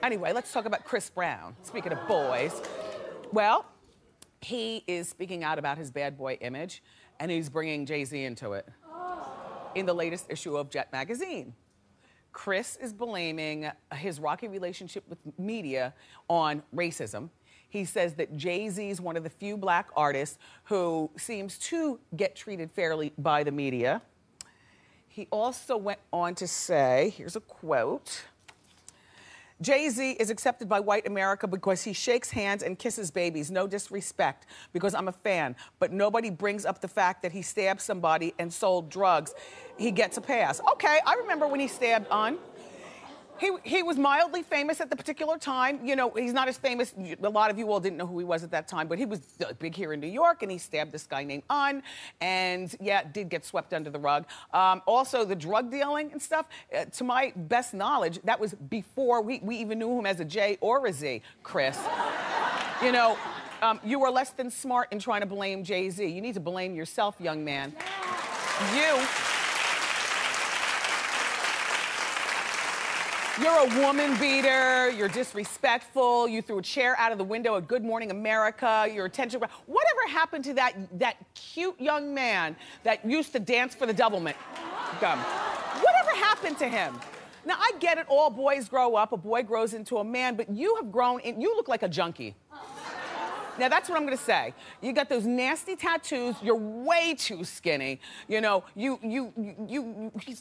Anyway, let's talk about Chris Brown. Speaking of boys, well, he is speaking out about his bad boy image, and he's bringing Jay-Z into it. In the latest issue of Jet magazine, Chris is blaming his rocky relationship with media on racism. He says that Jay-Z is one of the few black artists who seems to get treated fairly by the media. He also went on to say, here's a quote, Jay-Z is accepted by white America because he shakes hands and kisses babies. No disrespect, because I'm a fan. But nobody brings up the fact that he stabbed somebody and sold drugs. He gets a pass. Okay, I remember when he stabbed Un. He was mildly famous at the particular time. You know, he's not as famous. A lot of you all didn't know who he was at that time, but he was big here in New York, and he stabbed this guy named Un, and yeah, did get swept under the rug. Also, the drug dealing and stuff, to my best knowledge, that was before we even knew him as a J or a Z, Chris. You know, you are less than smart in trying to blame Jay-Z. You need to blame yourself, young man. You're a woman beater, you're disrespectful, you threw a chair out of the window at Good Morning America, your attention. Whatever happened to that cute young man that used to dance for the doublemint? Whatever happened to him? Now, I get it, all boys grow up, a boy grows into a man, but you have grown, you look like a junkie. Now, that's what I'm gonna say. You got those nasty tattoos, you're way too skinny. You know, you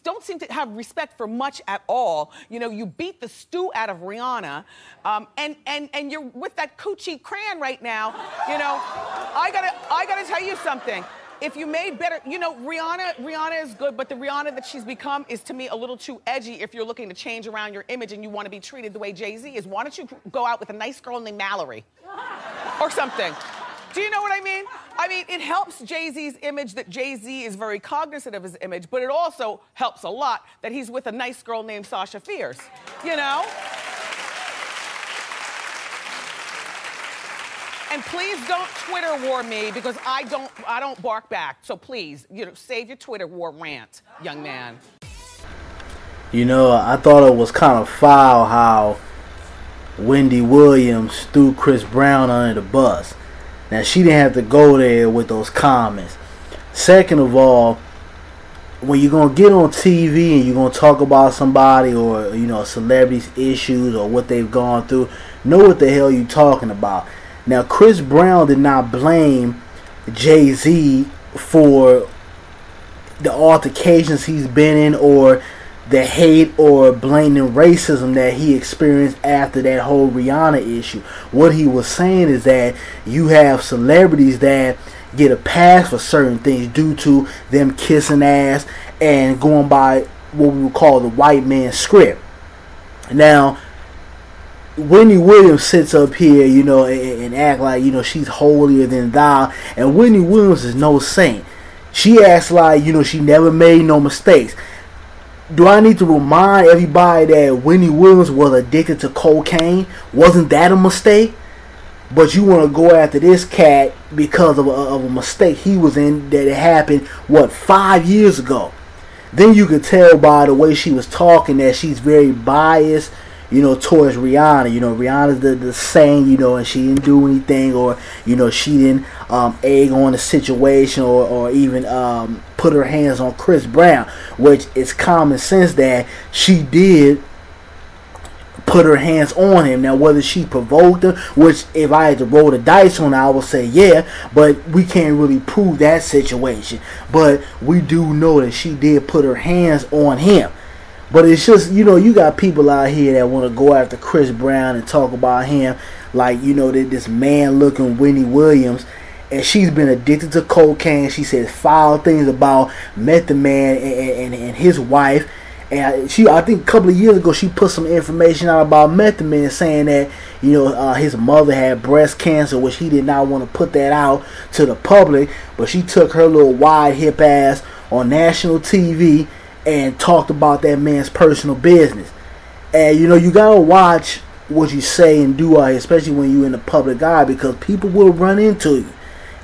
don't seem to have respect for much at all. You know, you beat the stew out of Rihanna, and you're with that coochie crayon right now. You know, I gotta tell you something. If you made better, you know, Rihanna is good, but the Rihanna that she's become is, to me, a little too edgy if you're looking to change around your image and you want to be treated the way Jay-Z is. Why don't you go out with a nice girl named Mallory? Or something. Do you know what I mean? I mean, it helps Jay-Z's image that Jay-Z is very cognizant of his image, but it also helps a lot that he's with a nice girl named Sasha Fierce, you know? And please don't Twitter war me, because I don't bark back. So please, you know, save your Twitter war rant, young man. You know, I thought it was kind of foul how Wendy Williams threw Chris Brown under the bus. Now, she didn't have to go there with those comments. Second of all, when you're going to get on TV and you're going to talk about somebody or, you know, a celebrity's issues or what they've gone through, know what the hell you're talking about. Now, Chris Brown did not blame Jay-Z for the altercations he's been in or the hate or blaming racism that he experienced after that whole Rihanna issue. What he was saying is that you have celebrities that get a pass for certain things due to them kissing ass and going by what we would call the white man's script. Now, Wendy Williams sits up here, you know, and act like, you know, she's holier than thou. And Wendy Williams is no saint. She acts like, you know, she never made no mistakes. Do I need to remind everybody that Wendy Williams was addicted to cocaine? Wasn't that a mistake? But you want to go after this cat because of a mistake he was in that it happened, what, 5 years ago? Then you could tell by the way she was talking that she's very biased, you know, towards Rihanna. You know, Rihanna's the saint, you know, and she didn't do anything, or, you know, she didn't egg on the situation or even put her hands on Chris Brown, which is common sense that she did put her hands on him. Now, whether she provoked him, which if I had to roll the dice on it, I would say yeah, but we can't really prove that situation. But we do know that she did put her hands on him. But it's just, you know, you got people out here that want to go after Chris Brown and talk about him like, you know, this man-looking Wendy Williams, and she's been addicted to cocaine. She says foul things about Method Man and his wife. And I think a couple of years ago, she put some information out about Method Man, saying that, you know, his mother had breast cancer, which he did not want to put that out to the public. But she took her little wide hip ass on national TV and talked about that man's personal business. And, you know, you gotta watch what you say and do, especially when you're in the public eye, because people will run into you.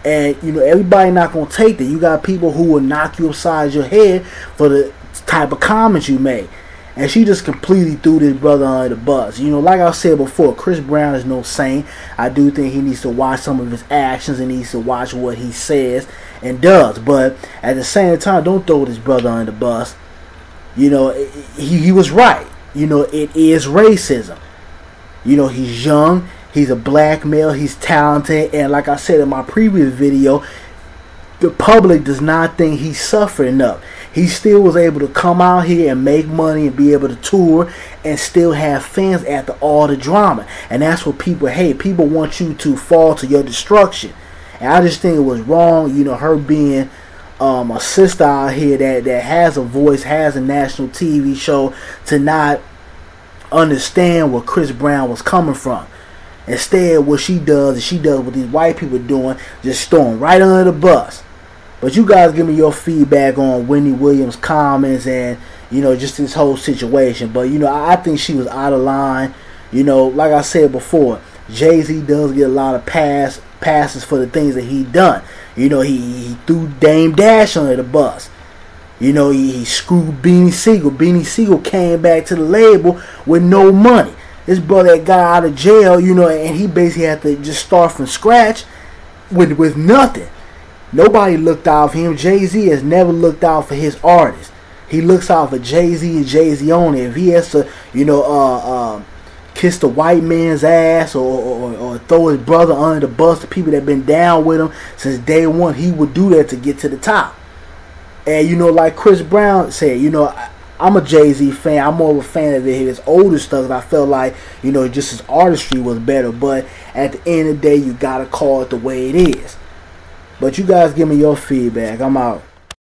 And, you know, everybody not gonna take that. You got people who will knock you upside your head for the type of comments you make. And she just completely threw this brother under the bus. You know, like I said before, Chris Brown is no saint. I do think he needs to watch some of his actions and needs to watch what he says and does. But at the same time, don't throw this brother under the bus. You know, he was right. You know, it is racism. You know, he's young. He's a black male. He's talented. And like I said in my previous video, the public does not think he's suffered enough. He still was able to come out here and make money and be able to tour and still have fans after all the drama. And that's what people hate. People want you to fall to your destruction. And I just think it was wrong, you know, her being a sister out here that has a voice, has a national TV show, to not understand where Chris Brown was coming from. Instead, what she does is she does what these white people are doing, just throwing right under the bus. But you guys give me your feedback on Wendy Williams' comments and, you know, just this whole situation. But, you know, I think she was out of line. You know, like I said before, Jay-Z does get a lot of passes for the things that he done. You know, he threw Dame Dash under the bus. You know, he screwed Beanie Siegel. Beanie Siegel came back to the label with no money. This brother got out of jail, you know, and he basically had to just start from scratch with nothing. Nobody looked out for him. Jay-Z has never looked out for his artists. He looks out for Jay-Z and Jay-Z only. If he has to, you know, kiss the white man's ass or throw his brother under the bus, the people that have been down with him since day one, he would do that to get to the top. And, you know, like Chris Brown said, you know, I'm a Jay-Z fan. I'm more of a fan of his older stuff. And I felt like, you know, just his artistry was better. But at the end of the day, you got to call it the way it is. But you guys give me your feedback. I'm out.